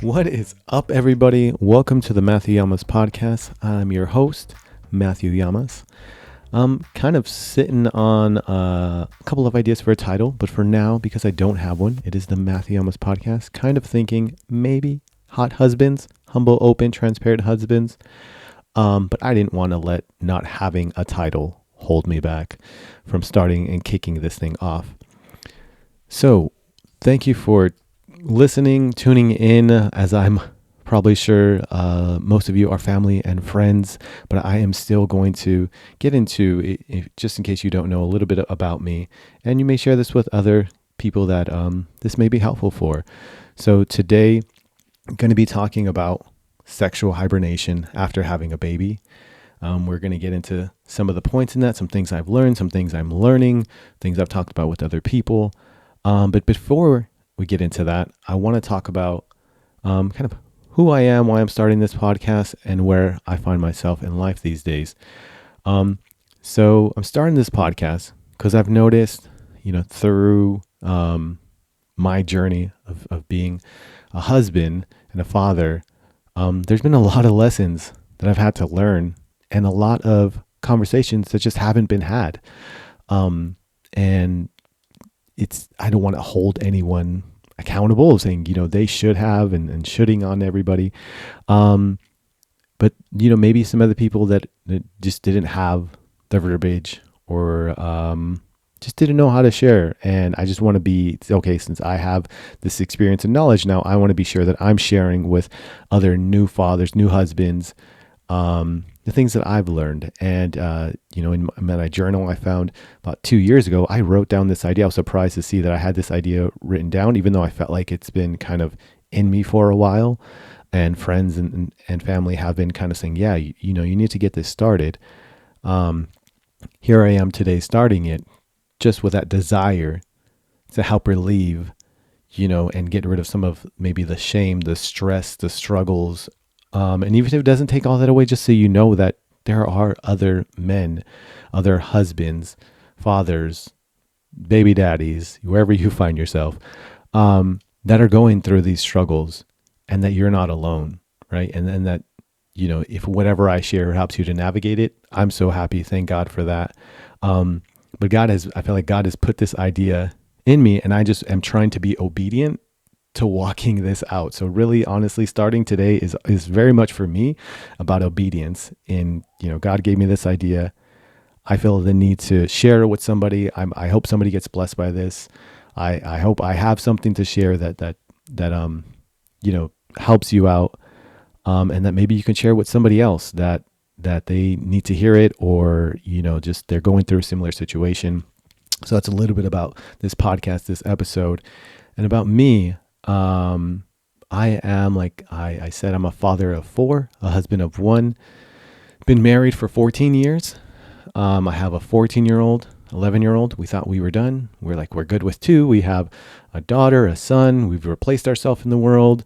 What is up, everybody? Welcome to the Matthew Yamas podcast. I'm your host, Matthew Yamas. I'm kind of sitting on a couple of ideas for a title, but for now, because I don't have one, it is the Matthew Yamas podcast. Kind of thinking maybe hot husbands, humble, open, transparent husbands. But I didn't want to let not having a title hold me back from starting and kicking this thing off. So thank you for listening, tuning in, as I'm probably sure most of you are family and friends, but I am still going to get into, just in case you don't know, a little bit about me, and you may share this with other people that this may be helpful for. So today, I'm going to be talking about sexual hibernation after having a baby. We're going to get into some of the points in that, some things I've learned, some things I'm learning, things I've talked about with other people. But before we get into that, I want to talk about kind of who I am, why I'm starting this podcast, and where I find myself in life these days. So I'm starting this podcast because I've noticed, through my journey of being a husband and a father, there's been a lot of lessons that I've had to learn and a lot of conversations that just haven't been had. And I don't want to hold anyone accountable, saying, they should have and shoulding on everybody. But, maybe some other people that just didn't have the verbiage or just didn't know how to share. And I just want to be, okay, since I have this experience and knowledge now, I want to be sure that I'm sharing with other new fathers, new husbands, the things that I've learned. And, in my journal, I found about 2 years ago, I wrote down this idea. I was surprised to see that I had this idea written down, even though I felt like it's been kind of in me for a while. And friends and family have been kind of saying, yeah, you need to get this started. Here I am today starting it just with that desire to help relieve, and get rid of some of maybe the shame, the stress, the struggles. And even if it doesn't take all that away, just so you know that there are other men, other husbands, fathers, baby daddies, wherever you find yourself, that are going through these struggles, and that you're not alone, right? And then that, if whatever I share helps you to navigate it, I'm so happy. Thank God for that. But I feel like God has put this idea in me, and I just am trying to be obedient to walking this out. So really, honestly, starting today is very much for me about obedience. And, God gave me this idea. I feel the need to share it with somebody. I hope somebody gets blessed by this. I hope I have something to share that helps you out. And that maybe you can share with somebody else that they need to hear it, or, just they're going through a similar situation. So that's a little bit about this podcast, this episode, and about me. I am, like I said, I'm a father of 4, a husband of 1, been married for 14 years. I have a 14-year-old, 11-year-old. We thought we were done. We're good with 2. We have a daughter, a son. We've replaced ourselves in the world.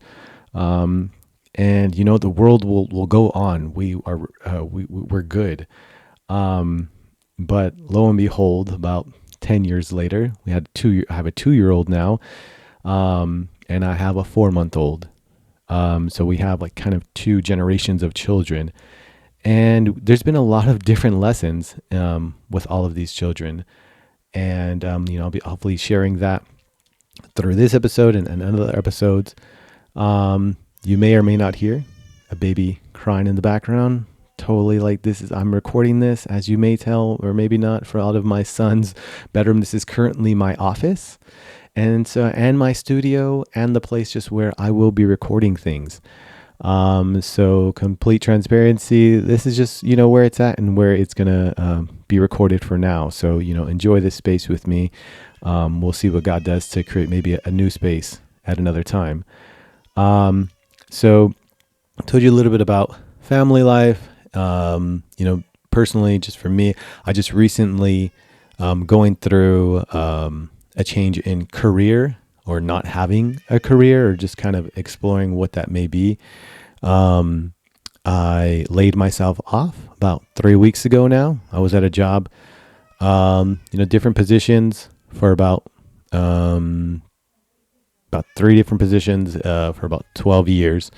And the world will go on. We're good. But lo and behold, about 10 years later, I have a 2-year-old now. And I have a 4-month-old. So we have kind of 2 generations of children. And there's been a lot of different lessons with all of these children. And, I'll be hopefully sharing that through this episode and other episodes. You may or may not hear a baby crying in the background. Totally I'm recording this, as you may tell, or maybe not, for out of my son's bedroom. This is currently my office. And my studio, and the place just where I will be recording things. So complete transparency. This is just, where it's at and where it's going to be recorded for now. So, enjoy this space with me. We'll see what God does to create maybe a new space at another time. So I told you a little bit about family life. Personally, just for me, I just recently going through a change in career, or not having a career, or just kind of exploring what that may be. I laid myself off about 3 weeks ago now. I was at a job, different positions for about about 3 different positions for about 12 years,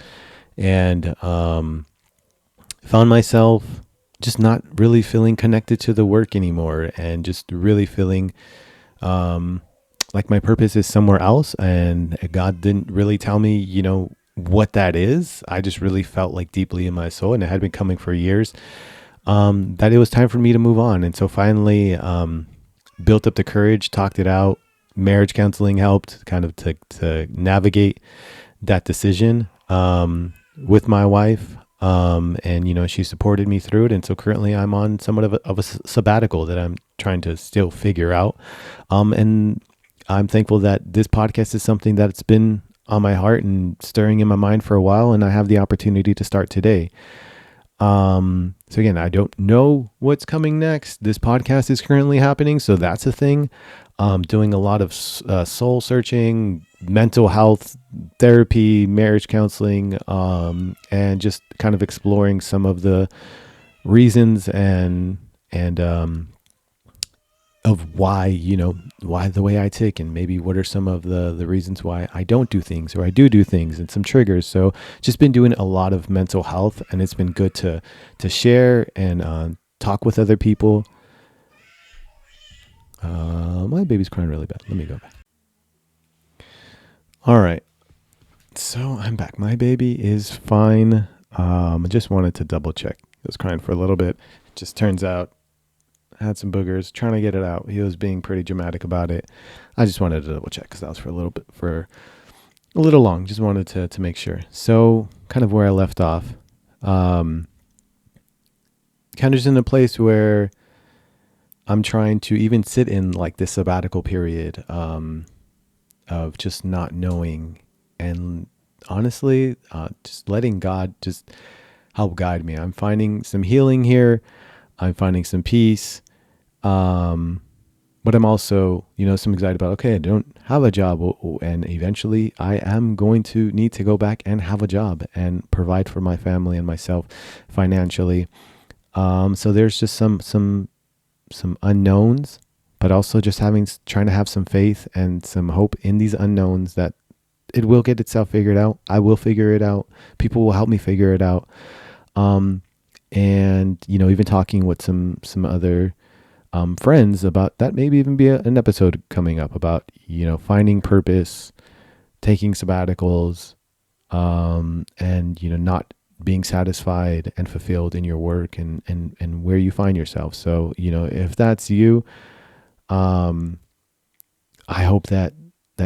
and found myself just not really feeling connected to the work anymore, and just really feeling um, like my purpose is somewhere else. And God didn't really tell me, what that is. I just really felt like deeply in my soul, and it had been coming for years, that it was time for me to move on. And so finally, built up the courage, talked it out. Marriage counseling helped kind of to navigate that decision with my wife. And she supported me through it. And so currently I'm on somewhat of a sabbatical that I'm trying to still figure out. And I'm thankful that this podcast is something that's been on my heart and stirring in my mind for a while. And I have the opportunity to start today. So again, I don't know what's coming next. This podcast is currently happening, so that's a thing. Doing a lot of soul searching, mental health therapy, marriage counseling, and just kind of exploring some of the reasons and of why the way I tick, and maybe what are some of the reasons why I don't do things or I do things, and some triggers. So just been doing a lot of mental health, and it's been good to share and talk with other people. My baby's crying really bad. Let me go back. All right. So I'm back. My baby is fine. I just wanted to double check. He was crying for a little bit. It just turns out had some boogers, trying to get it out. He was being pretty dramatic about it. I just wanted to double check because that was for a little long. Just wanted to make sure. So kind of where I left off, kind of just in a place where I'm trying to even sit in like this sabbatical period of just not knowing, and honestly, just letting God just help guide me. I'm finding some healing here. I'm finding some peace. But I'm also, some excited about, okay, I don't have a job, and eventually I am going to need to go back and have a job and provide for my family and myself financially. So there's just some unknowns, but also just trying to have some faith and some hope in these unknowns that it will get itself figured out. I will figure it out. People will help me figure it out. And even talking with some other friends about that, maybe even be an episode coming up about finding purpose, taking sabbaticals, and not being satisfied and fulfilled in your work and where you find yourself. So if that's you, I hope that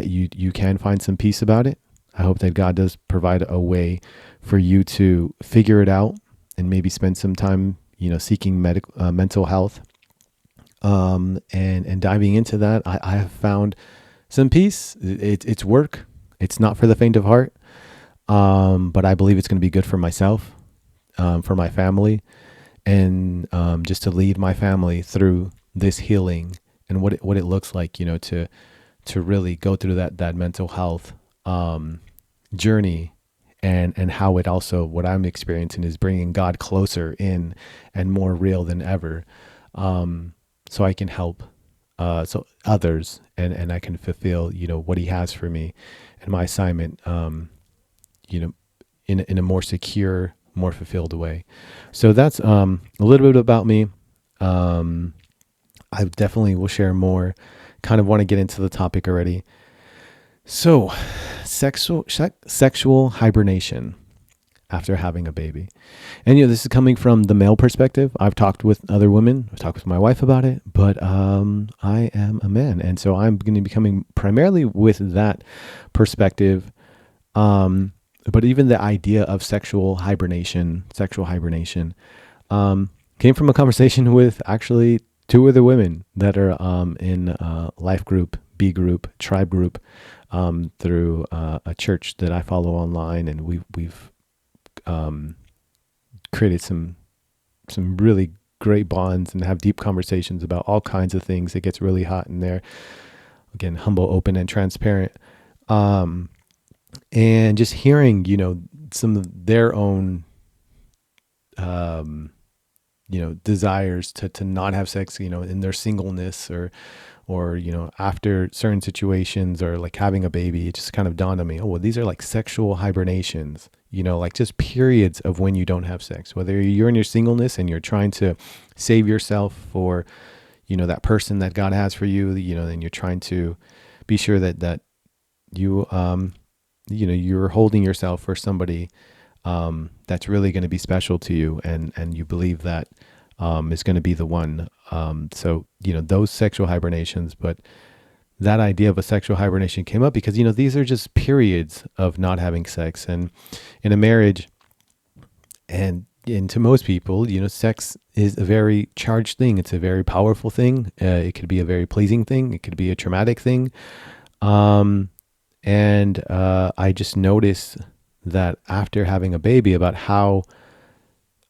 you can find some peace about it. I hope that God does provide a way for you to figure it out and maybe spend some time, seeking mental health, and diving into that. I have found some peace. It's work. It's not for the faint of heart, but I believe it's going to be good for myself, for my family, and just to lead my family through this healing and what it looks like, to really go through that mental health journey. And how it also, what I'm experiencing is bringing God closer in and more real than ever. So I can help so others, and I can fulfill, what he has for me and my assignment, in a more secure, more fulfilled way. So that's a little bit about me. I definitely will share more. Kind of want to get into the topic already. So, sexual hibernation after having a baby. And this is coming from the male perspective. I've talked with other women. I've talked with my wife about it, but I am a man, and so I'm going to be coming primarily with that perspective. But even the idea of sexual hibernation, came from a conversation with actually 2 other women that are in life group, B group, tribe group, through a church that I follow online, and we've created some really great bonds and have deep conversations about all kinds of things. It gets really hot in there. Again, humble, open, and transparent. And just hearing, some of their own, desires to not have sex, in their singleness, or or after certain situations, or like having a baby, it just kind of dawned on me, oh well, these are like sexual hibernations, like just periods of when you don't have sex, whether you're in your singleness and you're trying to save yourself for that person that God has for you, and you're trying to be sure that you you're holding yourself for somebody that's really going to be special to you, and you believe that is going to be the one. So those sexual hibernations. But that idea of a sexual hibernation came up because these are just periods of not having sex, and in a marriage, and to most people, sex is a very charged thing. It's a very powerful thing. It could be a very pleasing thing. It could be a traumatic thing. And I just noticed that after having a baby, about how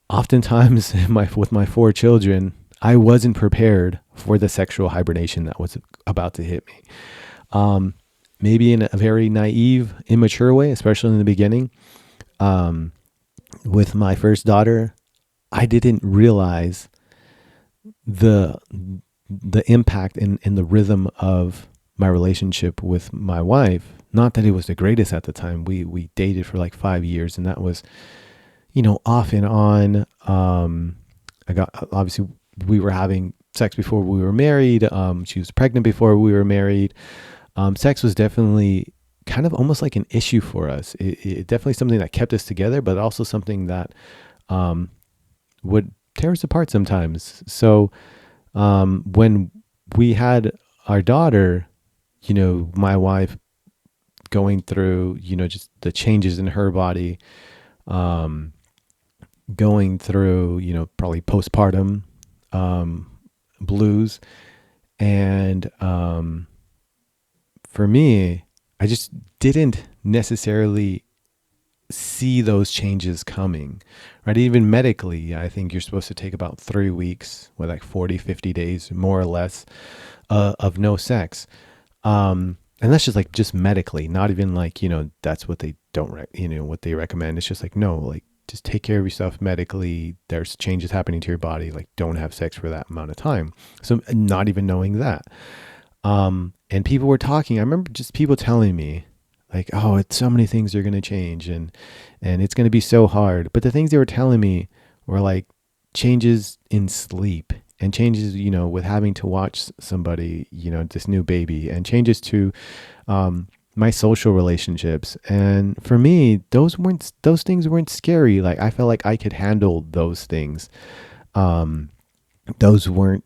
oftentimes with my 4 children, I wasn't prepared for the sexual hibernation that was about to hit me. Maybe in a very naive, immature way, especially in the beginning. With my first daughter, I didn't realize the impact in the rhythm of my relationship with my wife. Not that it was the greatest at the time. We dated for like 5 years, and that was, off and on. Obviously we were having sex before we were married. She was pregnant before we were married. Sex was definitely kind of almost like an issue for us. It definitely something that kept us together, but also something that would tear us apart sometimes. So when we had our daughter, my wife going through, just the changes in her body, going through, probably postpartum blues. And for me, I just didn't necessarily see those changes coming, right? Even medically, I think you're supposed to take about 3 weeks, with like 40, 50 days, more or less, of no sex. And that's just like just medically, not even like, that's what they what they recommend. It's just like, no, like just take care of yourself medically. There's changes happening to your body. Like don't have sex for that amount of time. So not even knowing that. And people were talking, I remember just people telling me like, oh, it's so many things are going to change and it's going to be so hard. But the things they were telling me were like changes in sleep, and changes, with having to watch somebody, this new baby, and changes to, my social relationships. And for me, those things weren't scary. Like I felt like I could handle those things. Those weren't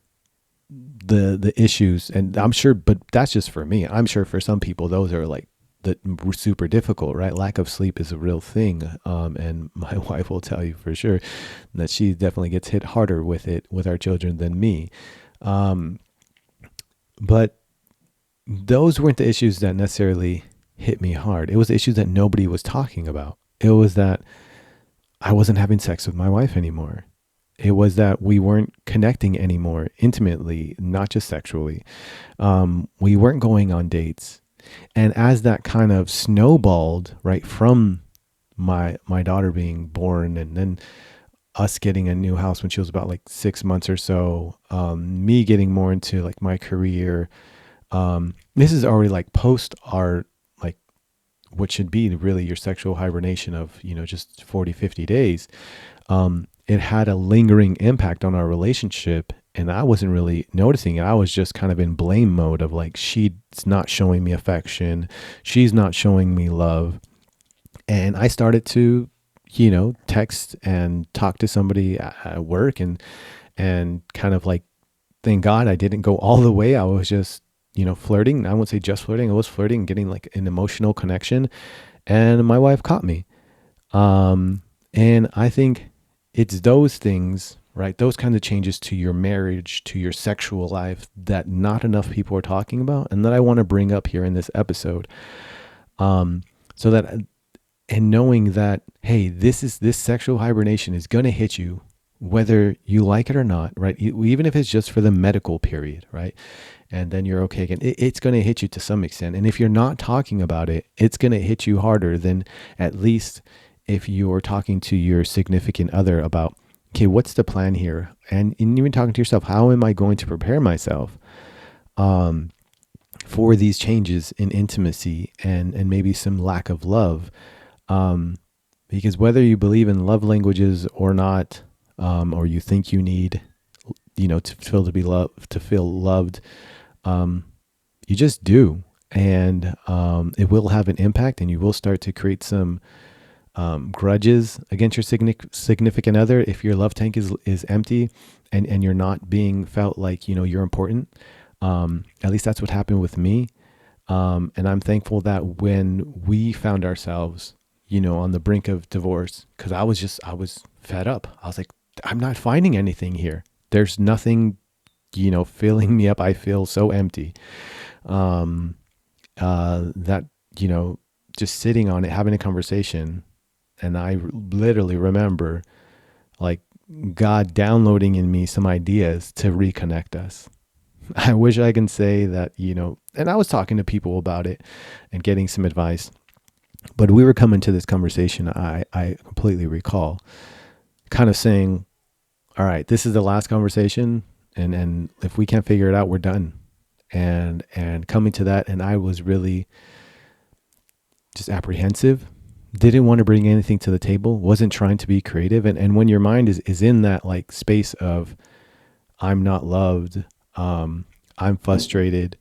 the issues, and I'm sure, but that's just for me. I'm sure for some people, those are like super difficult, right? Lack of sleep is a real thing. And my wife will tell you for sure that she definitely gets hit harder with it with our children than me. But those weren't the issues that necessarily hit me hard. It was the issues that nobody was talking about. It was that I wasn't having sex with my wife anymore. It was that we weren't connecting anymore intimately, not just sexually. We weren't going on dates. And as that kind of snowballed, right, from my daughter being born, and then us getting a new house when she was about like 6 months or so, me getting more into like my career. This is already like post our, like what should be really your sexual hibernation of, just 40, 50 days. It had a lingering impact on our relationship, and I wasn't really noticing it. I was just kind of in blame mode of like, she's not showing me affection. She's not showing me love. And I started to, text and talk to somebody at work, and kind of like, thank God I didn't go all the way. I was just, flirting. I won't say just flirting. I was flirting, getting like an emotional connection, and my wife caught me. And I think it's those things, right? Those kinds of changes to your marriage, to your sexual life, that not enough people are talking about, and that I want to bring up here in this episode. So that, and knowing that, hey, this sexual hibernation is going to hit you, whether you like it or not, right? Even if it's just for the medical period, right? And then you're okay again. It's going to hit you to some extent. And if you're not talking about it, it's going to hit you harder than at least if you're talking to your significant other about, okay, what's the plan here? And even talking to yourself, how am I going to prepare myself? um, for these changes in intimacy and maybe some lack of love. Um, because whether you believe in love languages or not, or you think you need, to feel loved, um, you just do. And it will have an impact, and you will start to create some grudges against your significant other if your love tank is empty, and you're not being felt like you're important. At least that's what happened with me. And I'm thankful that when we found ourselves, on the brink of divorce, because I was fed up. I was like, I'm not finding anything here. There's nothing, filling me up. I feel so empty. That, just sitting on it, having a conversation. And I literally remember like God downloading in me some ideas to reconnect us. I wish I can say that, and I was talking to people about it and getting some advice, but we were coming to this conversation. I completely recall kind of saying, all right, this is the last conversation. And if we can't figure it out, we're done. And coming to that. And I was really just apprehensive, didn't want to bring anything to the table, wasn't trying to be creative. And when your mind is in that like space of, I'm not loved, I'm frustrated,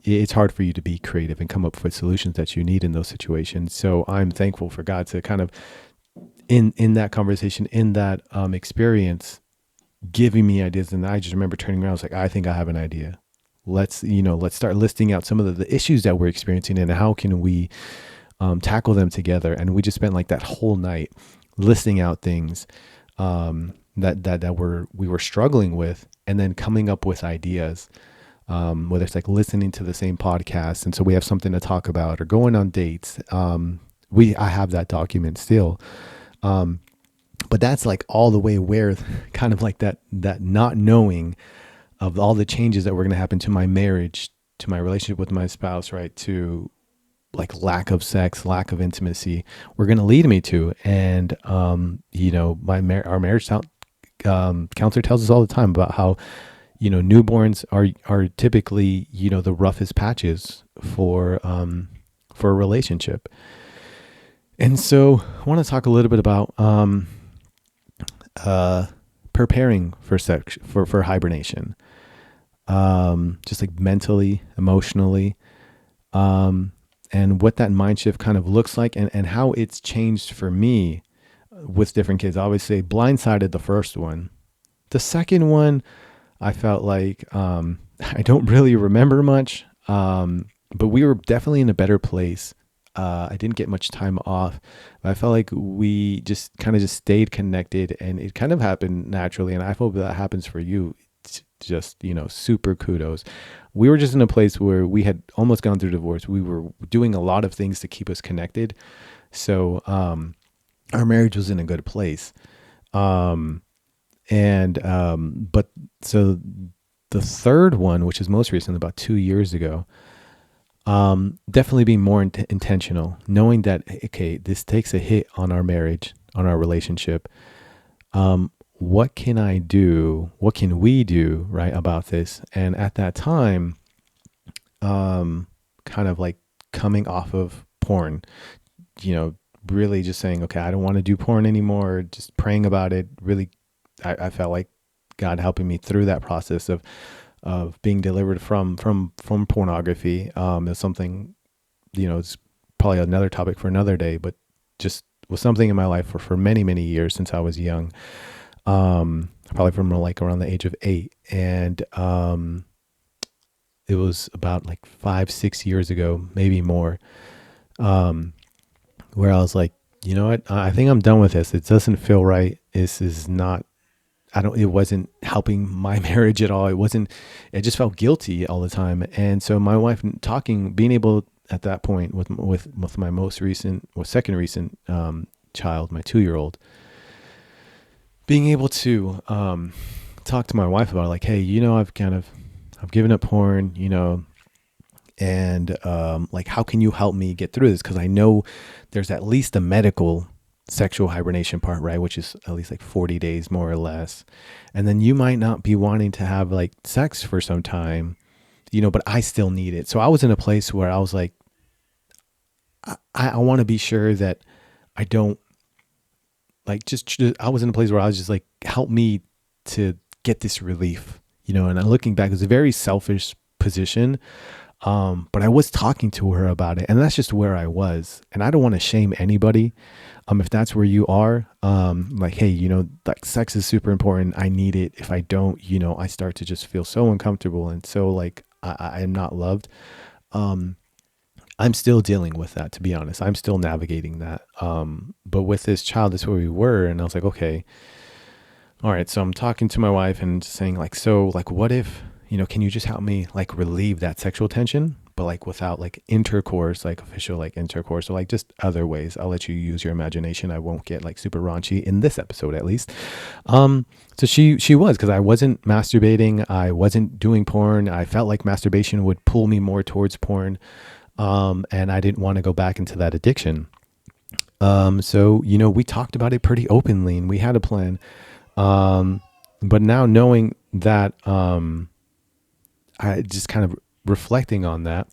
it's hard for you to be creative and come up with solutions that you need in those situations. So I'm thankful for God to kind of in that conversation, in that experience, giving me ideas. And I just remember turning around, I was like, I think I have an idea. Let's start listing out some of the issues that we're experiencing and how can we tackle them together. And we just spent like that whole night listing out things that we were struggling with, and then coming up with ideas. Whether it's like listening to the same podcast, and so we have something to talk about, or going on dates. I have that document still. But that's like all the way where kind of like that not knowing of all the changes that were going to happen to my marriage, to my relationship with my spouse, right? To like lack of sex, lack of intimacy, were going to lead me to. And, our marriage counselor tells us all the time about how, newborns are typically, the roughest patches for a relationship. And so I want to talk a little bit about preparing for hibernation, just like mentally, emotionally, and what that mind shift kind of looks like, and how it's changed for me with different kids. I always say blindsided the first one. The second one, I felt like I don't really remember much, but we were definitely in a better place. I didn't get much time off. I felt like we just stayed connected, and it kind of happened naturally. And I hope that happens for you. It's just, super kudos. We were just in a place where we had almost gone through divorce. We were doing a lot of things to keep us connected. So our marriage was in a good place. But so the third one, which is most recent, about 2 years ago, definitely being more intentional, knowing that, okay, this takes a hit on our marriage, on our relationship. What can I do? What can we do, right, about this? And at that time, kind of like coming off of porn, really just saying, okay, I don't want to do porn anymore. Just praying about it. Really, I felt like God helping me through that process of being delivered from pornography. Is something, it's probably another topic for another day, but just was something in my life for many, many years since I was young. Probably from like around the age of 8. And, it was about like 5-6 years ago, maybe more, where I was like, you know what? I think I'm done with this. It doesn't feel right. This is not, it wasn't helping my marriage at all. It just felt guilty all the time. And so my wife being able at that point with my second recent, child, my 2-year-old, being able to, talk to my wife about like, hey, I've given up porn, and, like, how can you help me get through this? 'Cause I know there's at least a medical sexual hibernation part, right? Which is at least like 40 days more or less. And then you might not be wanting to have like sex for some time, but I still need it. So I was in a place where I was like, I want to be sure that I don't like I was in a place where I was just like, help me to get this relief, and I'm looking back, it was a very selfish position. But I was talking to her about it, and that's just where I was. And I don't want to shame anybody. If that's where you are, like, hey, like sex is super important. I need it. If I don't, I start to just feel so uncomfortable. And so like, I am not loved. I'm still dealing with that, to be honest. I'm still navigating that. But with this child, that's where we were. And I was like, okay, all right. So I'm talking to my wife and just saying like, so like, what if, can you just help me like relieve that sexual tension, but like without like intercourse, like official like intercourse, or like just other ways. I'll let you use your imagination. I won't get like super raunchy in this episode, at least. So she was, because I wasn't masturbating, I wasn't doing porn. I felt like masturbation would pull me more towards porn, and I didn't want to go back into that addiction. So we talked about it pretty openly, and we had a plan. But now knowing that, I just kind of reflecting on that,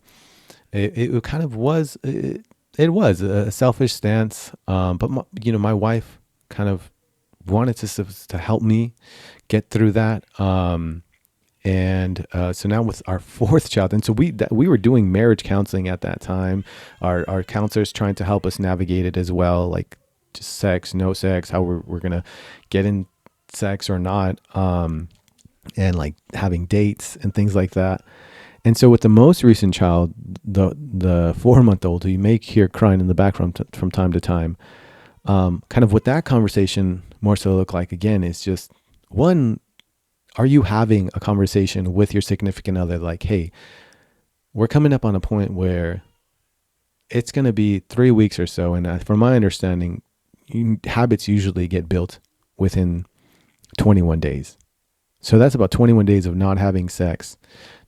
it kind of was, it was a selfish stance. But my wife kind of wanted to help me get through that. And so now with our fourth child, and so we were doing marriage counseling at that time. Our counselors trying to help us navigate it as well, like just sex, no sex, how we're gonna get in sex or not, and like having dates and things like that. And so with the most recent child, the 4-month-old who you may hear crying in the background from time to time, kind of what that conversation more so look like again is just, one, are you having a conversation with your significant other like, hey, we're coming up on a point where it's going to be 3 weeks or so, and from my understanding, habits usually get built within 21 days. So that's about 21 days of not having sex,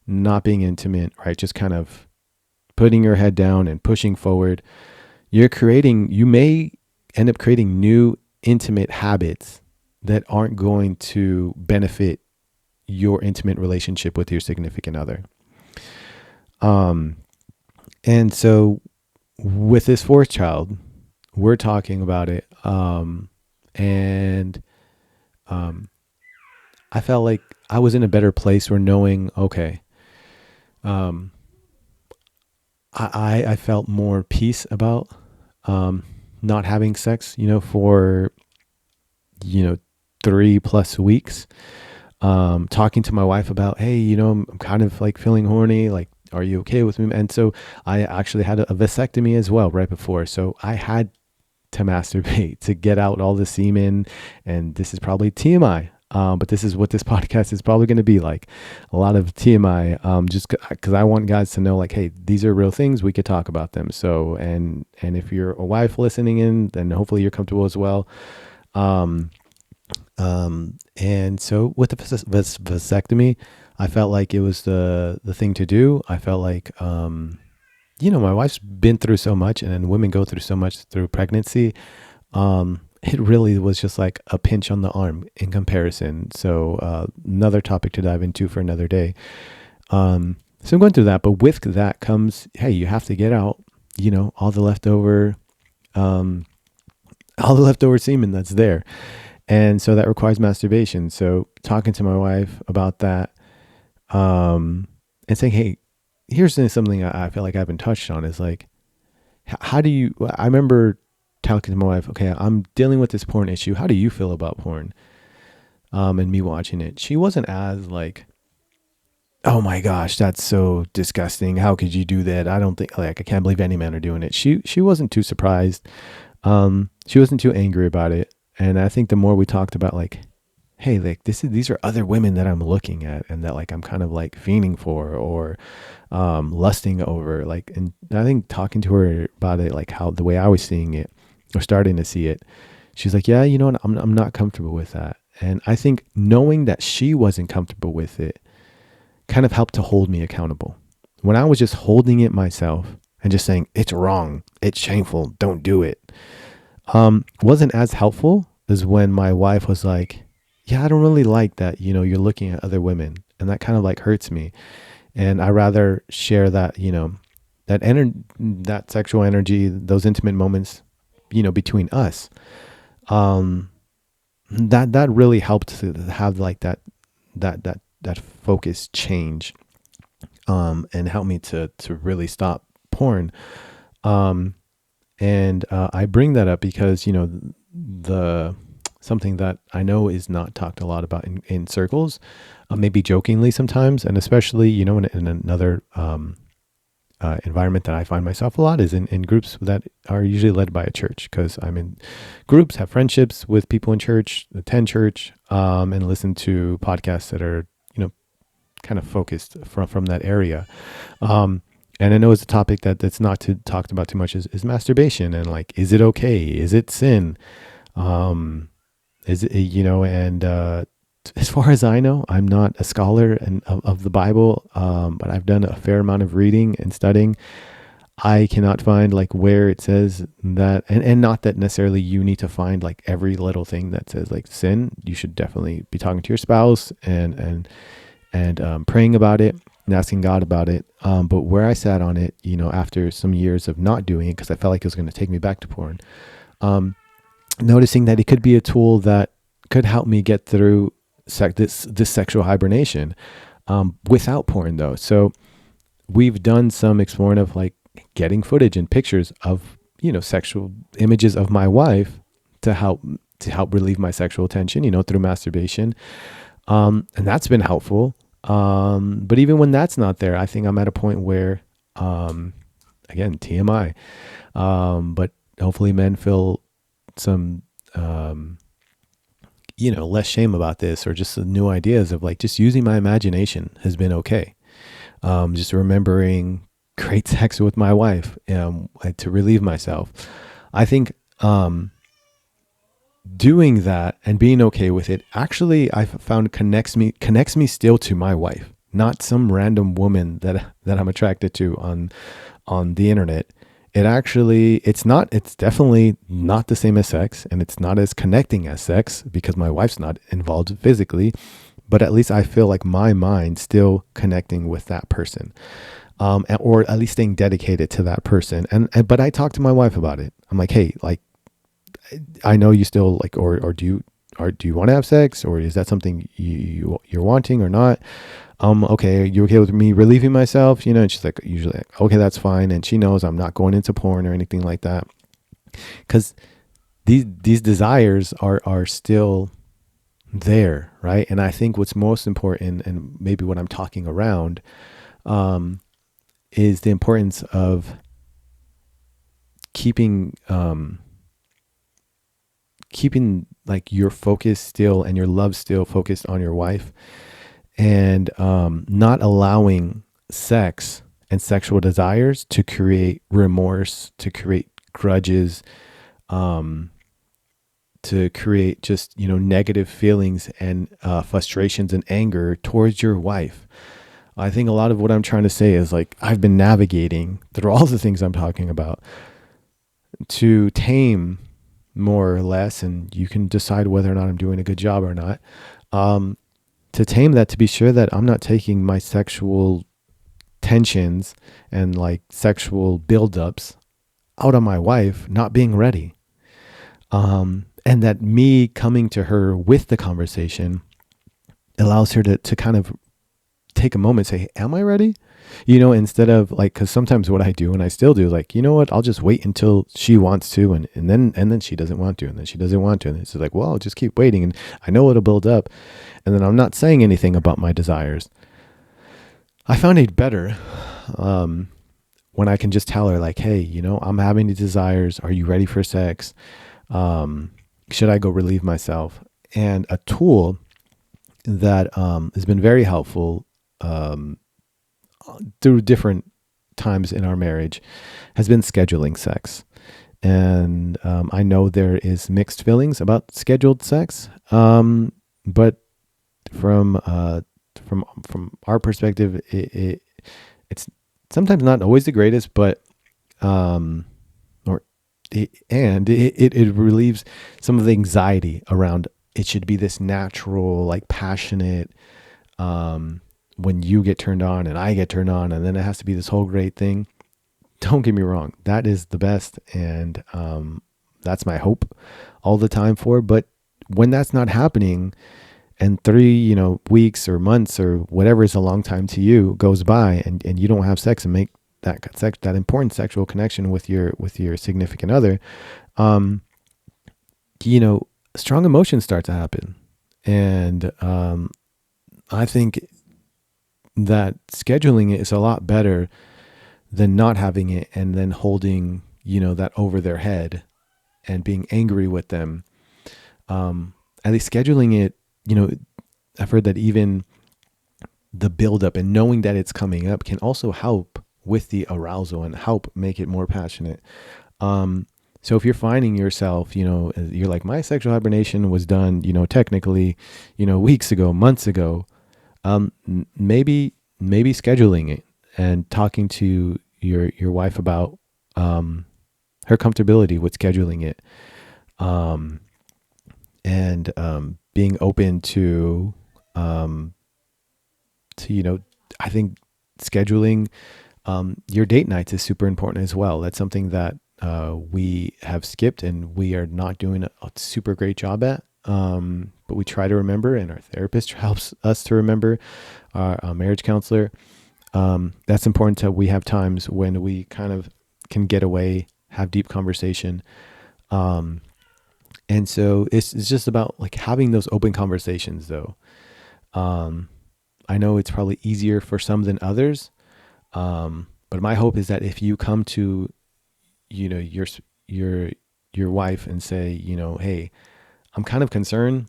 not being intimate, right? Just kind of putting your head down and pushing forward. You may end up creating new intimate habits that aren't going to benefit your intimate relationship with your significant other. And so with this fourth child, we're talking about it. And I felt like I was in a better place where knowing, okay, I felt more peace about not having sex, for 3+ weeks. Talking to my wife about, hey, I'm kind of like feeling horny. Like, are you okay with me? And so I actually had a vasectomy as well right before. So I had to masturbate to get out all the semen. And this is probably TMI. But this is what this podcast is probably going to be like, a lot of TMI, just because I want guys to know, like, hey, these are real things. We could talk about them. So, and if you're a wife listening in, then hopefully you're comfortable as well. And so with the vasectomy, I felt like it was the thing to do. I felt like, my wife's been through so much, and women go through so much through pregnancy. It really was just like a pinch on the arm in comparison. So, another topic to dive into for another day. So I'm going through that, but with that comes, hey, you have to get out, all the leftover semen that's there. And so that requires masturbation. So talking to my wife about that, and saying, hey, here's something I feel like I haven't touched on, is like, how do you, I remember talking to my wife, okay, I'm dealing with this porn issue. How do you feel about porn? And me watching it. She wasn't as like, oh my gosh, that's so disgusting. How could you do that? I don't think, like, I can't believe any men are doing it. She wasn't too surprised. She wasn't too angry about it. And I think the more we talked about, like, hey, like these are other women that I'm looking at and that like I'm kind of like fiending for or lusting over, like, and I think talking to her about it, like how the way I was seeing it or starting to see it, she's like, yeah, I'm not comfortable with that. And I think knowing that she wasn't comfortable with it kind of helped to hold me accountable. When I was just holding it myself and just saying, it's wrong, it's shameful, don't do it. wasn't as helpful as when my wife was like, yeah, I don't really like that, you're looking at other women, and that kind of like hurts me. And I rather share that, that sexual energy, those intimate moments, between us. Um, that really helped to have like that focus change, and help me to really stop porn. Um, and I bring that up because the something that I know is not talked a lot about in circles, maybe jokingly sometimes, and especially in another environment that I find myself a lot is in groups that are usually led by a church, because I'm in groups, have friendships with people in church, attend church, and listen to podcasts that are kind of focused from that area. Um, and I know it's a topic that's not talked about too much is masturbation, and like, is it okay? Is it sin? Um, is it, and as far as I know, I'm not a scholar of the Bible, but I've done a fair amount of reading and studying. I cannot find like where it says that, and not that necessarily you need to find like every little thing that says like sin. You should definitely be talking to your spouse and praying about it and asking God about it. But where I sat on it, after some years of not doing it, because I felt like it was going to take me back to porn, noticing that it could be a tool that could help me get through this sexual hibernation, without porn though. So we've done some exploring of like getting footage and pictures of sexual images of my wife to help relieve my sexual tension, through masturbation. And that's been helpful. But even when that's not there, I think I'm at a point where, again, TMI, but hopefully men feel some, less shame about this, or just new ideas of like, just using my imagination has been okay. Just remembering great sex with my wife, to relieve myself. I think, doing that and being okay with it, actually I've found connects me still to my wife, not some random woman that I'm attracted to on the internet. It's definitely not the same as sex, and it's not as connecting as sex because my wife's not involved physically, but at least I feel like my mind still connecting with that person, or at least staying dedicated to that person. But I talked to my wife about it. I'm like, hey, like, I know you still like, or do you want to have sex, or is that something you're wanting or not? Okay, are you okay with me relieving myself? And she's like, usually, like, okay, that's fine. And she knows I'm not going into porn or anything like that, because these desires are still there, right? And I think what's most important, and maybe what I'm talking around, is the importance of keeping like your focus still and your love still focused on your wife, and not allowing sex and sexual desires to create remorse, to create grudges, to create just negative feelings and frustrations and anger towards your wife. I think a lot of what I'm trying to say is like, I've been navigating through all the things I'm talking about to tame, more or less, and you can decide whether or not I'm doing a good job or not, to tame that, to be sure that I'm not taking my sexual tensions and like sexual buildups out on my wife not being ready. And that me coming to her with the conversation allows her to kind of take a moment and say, am I ready? Instead of like, because sometimes what I do, and I still do, like, what, I'll just wait until she wants to, and then she doesn't want to, and then she doesn't want to, and it's like, well, I'll just keep waiting, and I know it'll build up, and then I'm not saying anything about my desires. I found it better when I can just tell her like, hey, I'm having these desires. Are you ready for sex? Should I go relieve myself? And a tool that has been very helpful through different times in our marriage has been scheduling sex. And I know there is mixed feelings about scheduled sex, but from our perspective, it's sometimes not always the greatest, but or it relieves some of the anxiety around it should be this natural, like passionate, um, when you get turned on and I get turned on, and then it has to be this whole great thing. Don't get me wrong, that is the best, and that's my hope all the time for. But when that's not happening, and 3 weeks or months or whatever is a long time to you goes by, and you don't have sex and make that important sexual connection with your significant other, um, strong emotions start to happen, and I think that scheduling it is a lot better than not having it and then holding that over their head and being angry with them. At least scheduling it, I've heard that even the buildup and knowing that it's coming up can also help with the arousal and help make it more passionate. So if you're finding yourself, you're like, my sexual hibernation was done, technically, weeks ago, months ago, maybe scheduling it and talking to your wife about her comfortability with scheduling it, and being open to I think scheduling your date nights is super important as well. That's something that we have skipped and we are not doing a super great job at. But we try to remember, and our therapist helps us to remember, our marriage counselor. That's important that we have times when we kind of can get away, have deep conversation. And so it's just about like having those open conversations though. I know it's probably easier for some than others. But my hope is that if you come to, your wife and say, hey, I'm kind of concerned,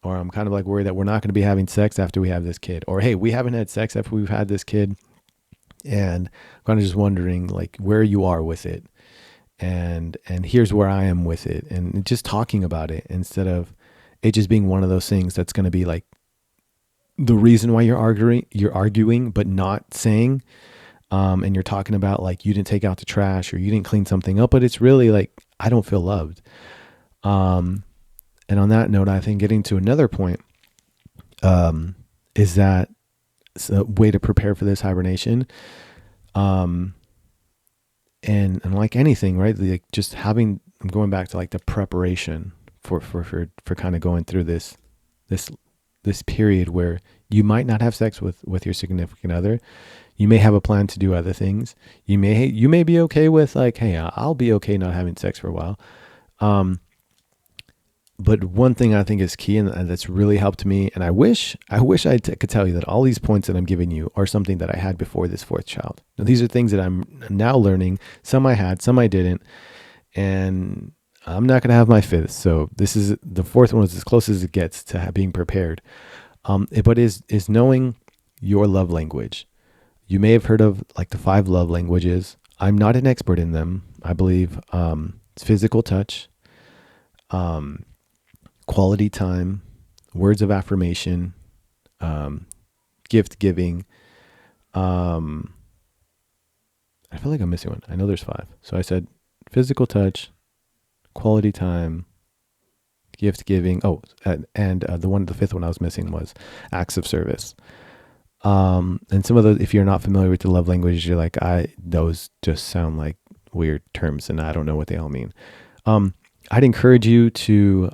or I'm kind of like worried that we're not going to be having sex after we have this kid, or, hey, we haven't had sex after we've had this kid, and I'm kind of just wondering like where you are with it. And here's where I am with it, and just talking about it instead of it just being one of those things that's going to be like the reason why you're arguing, but not saying, and you're talking about like you didn't take out the trash or you didn't clean something up, but it's really like, I don't feel loved. And on that note, I think getting to another point, is that it's a way to prepare for this hibernation. And like anything, right? Like just I'm going back to like the preparation for kind of going through this period where you might not have sex with your significant other. You may have a plan to do other things. You may be okay with like, hey, I'll be okay not having sex for a while. But one thing I think is key and that's really helped me, and I wish could tell you that all these points that I'm giving you are something that I had before this fourth child. Now, these are things that I'm now learning. Some I had, some I didn't, and I'm not going to have my fifth. So this is the fourth one was as close as it gets to being prepared. But is knowing your love language. You may have heard of like the 5 love languages. I'm not an expert in them. I believe it's physical touch, quality time, words of affirmation, gift giving. I feel like I'm missing one. I know there's 5. So I said physical touch, quality time, gift giving. Oh, and the 5th one I was missing was acts of service. And some of those, if you're not familiar with the love languages, you're like, those just sound like weird terms and I don't know what they all mean. I'd encourage you to,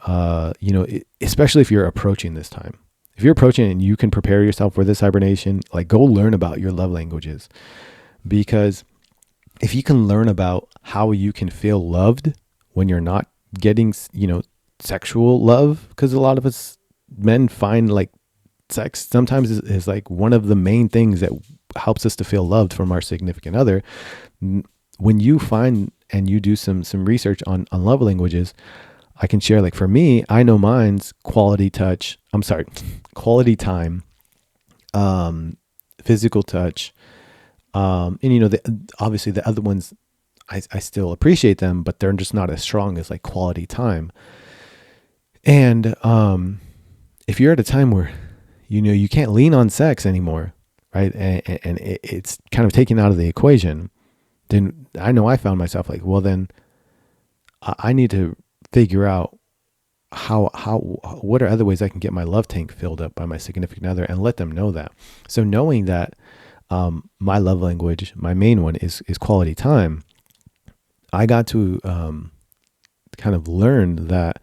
especially if you're approaching this time, if you're approaching it and you can prepare yourself for this hibernation, like go learn about your love languages, because if you can learn about how you can feel loved when you're not getting, sexual love, because a lot of us men find like sex sometimes is like one of the main things that helps us to feel loved from our significant other. When you find and you do some research on love languages, I can share, like for me, I know mine's quality time, physical touch. And obviously the other ones, I still appreciate them, but they're just not as strong as like quality time. And if you're at a time where, you can't lean on sex anymore, right? And it's kind of taken out of the equation, then I know I found myself like, well, then I need to figure out how what are other ways I can get my love tank filled up by my significant other, and let them know that. So knowing that my love language, my main one is quality time, I got to kind of learn that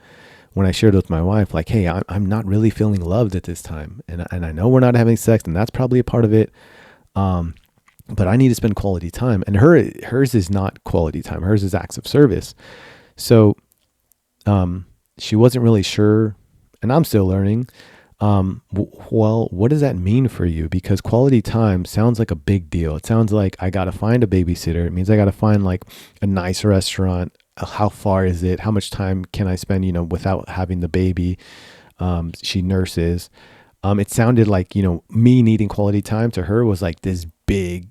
when I shared with my wife, like, hey, I'm not really feeling loved at this time. And I know we're not having sex, and that's probably a part of it. Um, but I need to spend quality time. And hers is not quality time. Hers is acts of service. So she wasn't really sure, and I'm still learning. Well, what does that mean for you? Because quality time sounds like a big deal. It sounds like I got to find a babysitter. It means I got to find like a nice restaurant. How far is it? How much time can I spend, without having the baby? She nurses. It sounded like, me needing quality time to her was like this big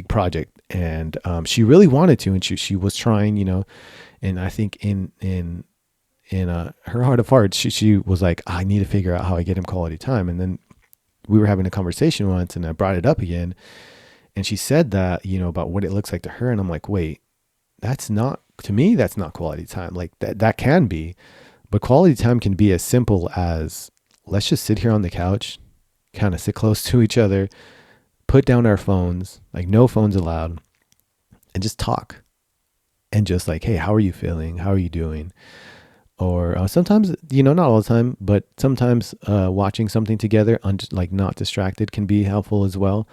project. And she really wanted to, and she was trying, and I think in her heart of hearts, she was like, I need to figure out how I get him quality time. And then we were having a conversation once, and I brought it up again, and she said that, about what it looks like to her. And I'm like, wait, that's not, to me, that's not quality time. Like that can be, but quality time can be as simple as, let's just sit here on the couch, kind of sit close to each other, put down our phones, like no phones allowed, and just talk. And just like, hey, how are you feeling? How are you doing? Or sometimes, not all the time, but sometimes watching something together, like not distracted, can be helpful as well.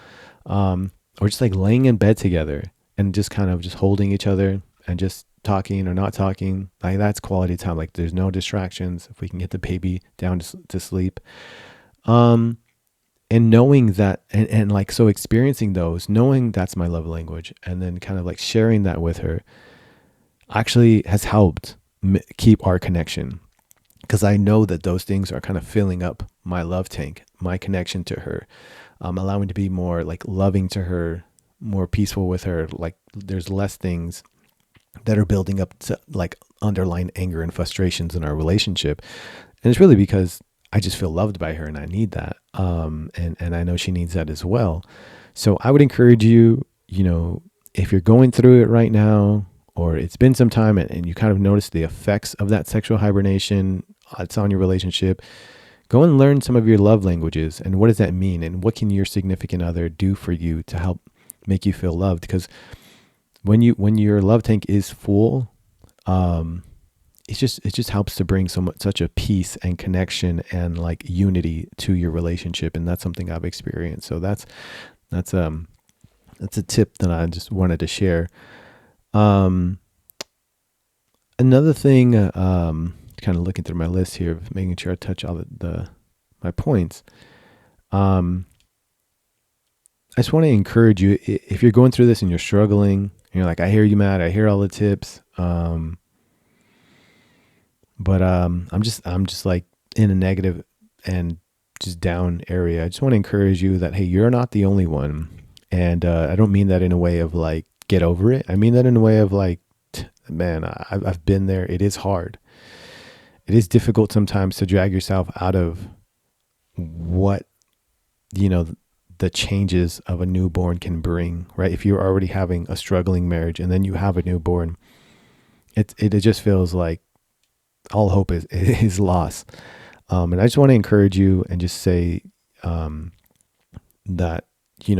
Or just like laying in bed together and just kind of just holding each other and just talking or not talking. Like that's quality time. Like there's no distractions. If we can get the baby down to sleep. And knowing that, and like, so experiencing those, knowing that's my love language, and then kind of like sharing that with her actually has helped keep our connection, because I know that those things are kind of filling up my love tank, my connection to her, allowing to be more like loving to her, more peaceful with her. Like there's less things that are building up to like underlying anger and frustrations in our relationship. And it's really because I just feel loved by her, and I need that. And I know she needs that as well. So I would encourage you, if you're going through it right now, or it's been some time, and you kind of notice the effects of that sexual hibernation, it's on your relationship, go and learn some of your love languages. And what does that mean? And what can your significant other do for you to help make you feel loved? Because when your love tank is full, it just helps to bring such a peace and connection and like unity to your relationship. And that's something I've experienced. So that's a tip that I just wanted to share. Another thing, kind of looking through my list here, making sure I touch all my points. I just want to encourage you, if you're going through this and you're struggling, and you're like, I hear you, Matt, I hear all the tips. But I'm just like in a negative and just down area. I just want to encourage you that, hey, you're not the only one. And I don't mean that in a way of like, get over it. I mean that in a way of like, man, I've been there. It is hard. It is difficult sometimes to drag yourself out of what, the changes of a newborn can bring, right? If you're already having a struggling marriage and then you have a newborn, it just feels like all hope is lost. And I just want to encourage you and just say that,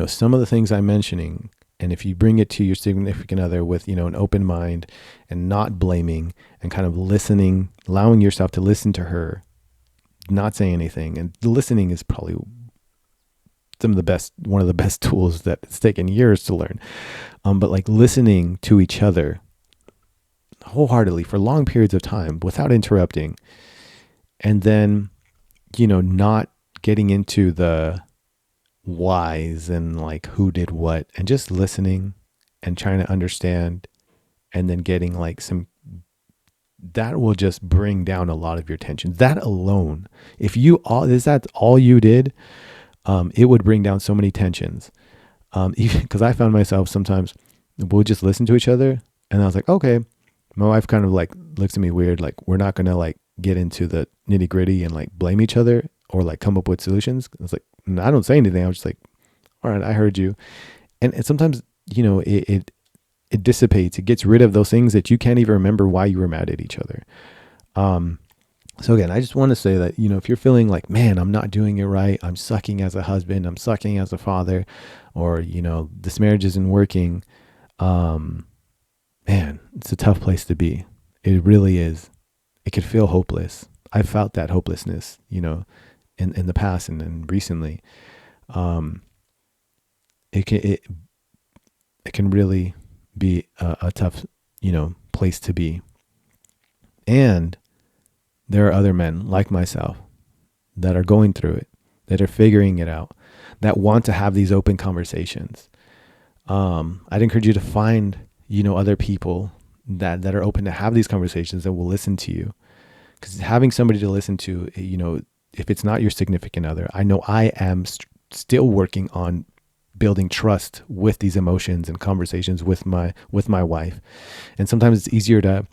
some of the things I'm mentioning, and if you bring it to your significant other with, an open mind and not blaming and kind of listening, allowing yourself to listen to her, not say anything. And listening is probably one of the best tools that it's taken years to learn. But like listening to each other wholeheartedly for long periods of time without interrupting. And then, not getting into the whys and like who did what, and just listening and trying to understand, and then getting like that will just bring down a lot of your tension. That alone, if that's all you did, it would bring down so many tensions. Even because I found myself sometimes we'll just listen to each other, and I was like, okay, my wife kind of like looks at me weird, like we're not gonna like get into the nitty gritty and like blame each other or like come up with solutions. I was like, I don't say anything. I was just like, all right, I heard you. And sometimes, it dissipates. It gets rid of those things that you can't even remember why you were mad at each other. Um, so again, I just want to say that, if you're feeling like, man, I'm not doing it right, I'm sucking as a husband, I'm sucking as a father, or, this marriage isn't working, um, man, it's a tough place to be. It really is. It could feel hopeless. I've felt that hopelessness, in the past and then recently. Um, it can really be a tough, place to be. And there are other men like myself that are going through it, that are figuring it out, that want to have these open conversations. I'd encourage you to find, other people that are open to have these conversations that will listen to you. Because having somebody to listen to, if it's not your significant other, I know I am still working on building trust with these emotions and conversations with my wife. And sometimes it's easier to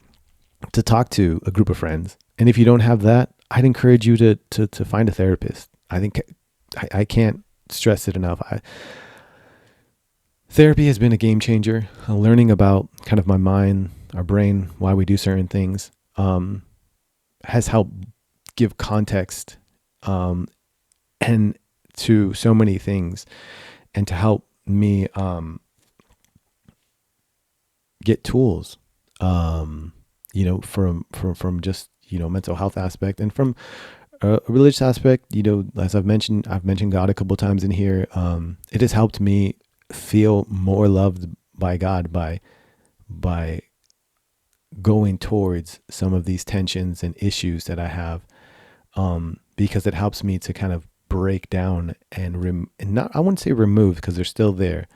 talk to a group of friends. And if you don't have that, I'd encourage you to find a therapist. I think I can't stress it enough. Therapy has been a game changer. Learning about kind of my mind, our brain, why we do certain things, has helped give context, and to so many things, and to help me get tools, from just mental health aspect, and from a religious aspect. As I've mentioned God a couple of times in here. It has helped me feel more loved by God by going towards some of these tensions and issues that I have, because it helps me to kind of break down and not, I wouldn't say remove, because they're still there,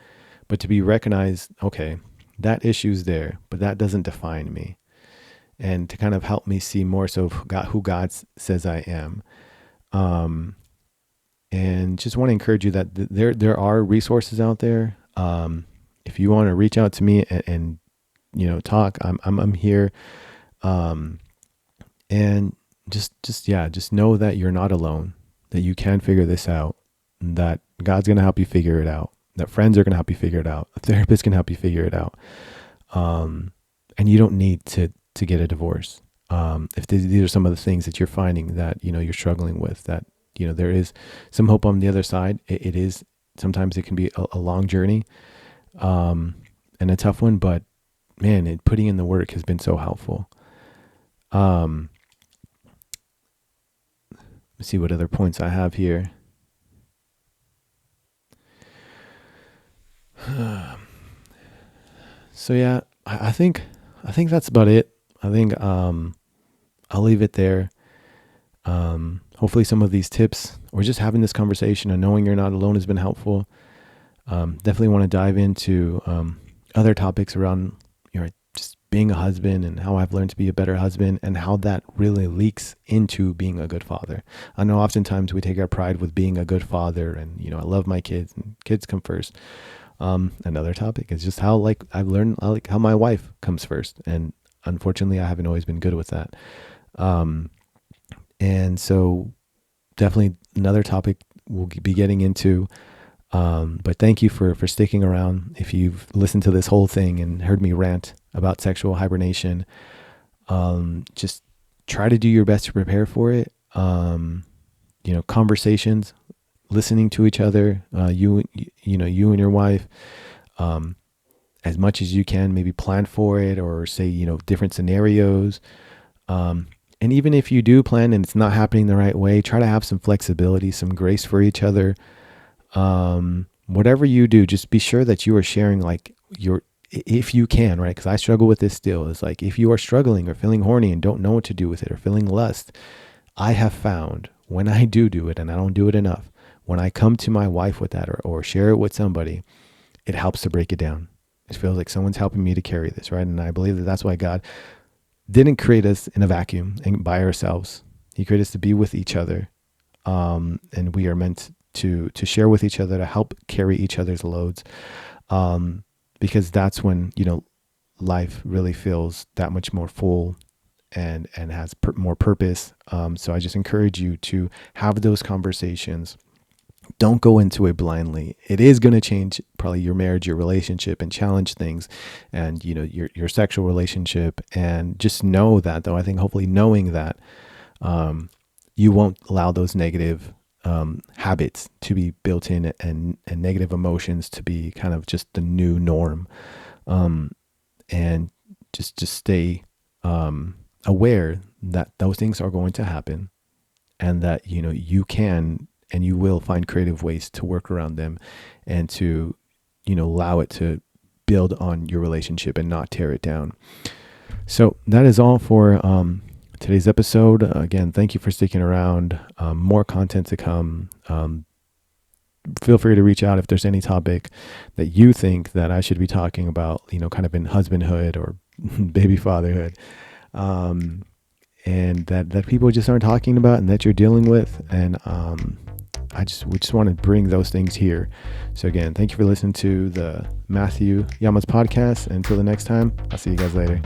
but to be recognized. Okay, that issue's there, but that doesn't define me, and to kind of help me see more so who God says I am. And just want to encourage you that there are resources out there. If you want to reach out to me and talk, I'm here. And just know that you're not alone, that you can figure this out, that God's going to help you figure it out, that friends are going to help you figure it out, a therapist can help you figure it out. And you don't need to get a divorce. If these are some of the things that you're finding that, you're struggling with, that, there is some hope on the other side. It is, sometimes it can be a long journey, and a tough one, but man, putting in the work has been so helpful. Let's see what other points I have here. So yeah, I think that's about it. I think I'll leave it there. Hopefully some of these tips, or just having this conversation and knowing you're not alone, has been helpful. Definitely want to dive into other topics around just being a husband, and how I've learned to be a better husband, and how that really leaks into being a good father. I know oftentimes we take our pride with being a good father, and I love my kids, and kids come first. Another topic is just how I've learned how my wife comes first, and unfortunately I haven't always been good with that. And so definitely another topic we'll be getting into. But thank you for sticking around. If you've listened to this whole thing and heard me rant about sexual hibernation, just try to do your best to prepare for it. Conversations, listening to each other, you and your wife, as much as you can, maybe plan for it, or say, different scenarios. And even if you do plan and it's not happening the right way, try to have some flexibility, some grace for each other. Whatever you do, just be sure that you are sharing if you can, right? Because I struggle with this still. It's like, if you are struggling or feeling horny and don't know what to do with it, or feeling lust, I have found when I do it, and I don't do it enough, when I come to my wife with that, or share it with somebody, it helps to break it down. It feels like someone's helping me to carry this, right? And I believe that that's why God didn't create us in a vacuum and by ourselves. He created us to be with each other. And we are meant to share with each other, to help carry each other's loads. Because that's when, life really feels that much more full and has more purpose. So I just encourage you to have those conversations Don't go into it blindly. It is going to change probably your marriage, your relationship, and challenge things, and your sexual relationship. And just know that, though. I think hopefully knowing that, you won't allow those negative habits to be built in, and negative emotions to be kind of just the new norm. And just stay aware that those things are going to happen, and that you can and you will find creative ways to work around them, and to allow it to build on your relationship and not tear it down. So that is all for today's episode. Again, thank you for sticking around. More content to come. Feel free to reach out if there's any topic that you think that I should be talking about, kind of in husbandhood or baby fatherhood, and that people just aren't talking about and that you're dealing with. And we just want to bring those things here. So again, thank you for listening to the Matthew Yamas podcast. Until the next time, I'll see you guys later.